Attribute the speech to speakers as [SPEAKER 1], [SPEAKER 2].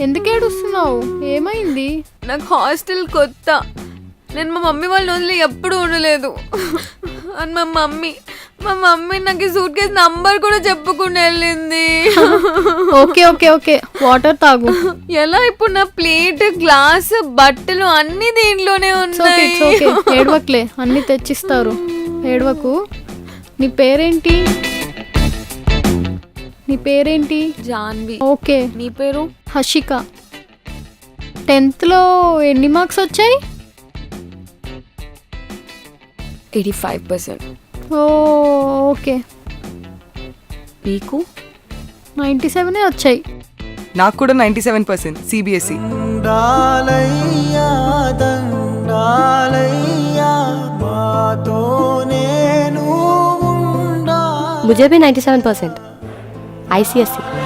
[SPEAKER 1] ఎందుకు ఏడుస్తున్నావు? ఏమైంది?
[SPEAKER 2] నాకు హాస్టల్ కొత్త. నేను మా మమ్మీ వాళ్ళని వదిలి ఎప్పుడు ఉండలేదు. అని మా మమ్మీ నాకు సూట్ కేసు నంబర్ కూడా చెప్పుకుని వెళ్ళింది.
[SPEAKER 1] ఓకే ఓకే ఓకే వాటర్ తాగు.
[SPEAKER 2] ఎలా? ఇప్పుడు నా ప్లేట్, గ్లాస్, బట్టలు అన్ని దీంట్లోనే ఉన్నాయి.
[SPEAKER 1] ఏడవక్లే, అన్ని తెచ్చిస్తారు. ఏడవకు. నీ పేరేంటి?
[SPEAKER 2] జాన్వి.
[SPEAKER 1] ఓకే.
[SPEAKER 2] నీ పేరు?
[SPEAKER 1] హషిక. 10th లో ఎన్ని మార్క్స్ వచ్చాయి?
[SPEAKER 2] 85%.
[SPEAKER 1] ఓకే.
[SPEAKER 2] నీకు?
[SPEAKER 1] 97 వచ్చాయి.
[SPEAKER 3] నాకు కూడా 97% CBSE.
[SPEAKER 4] मुझे भी 97% ICSE.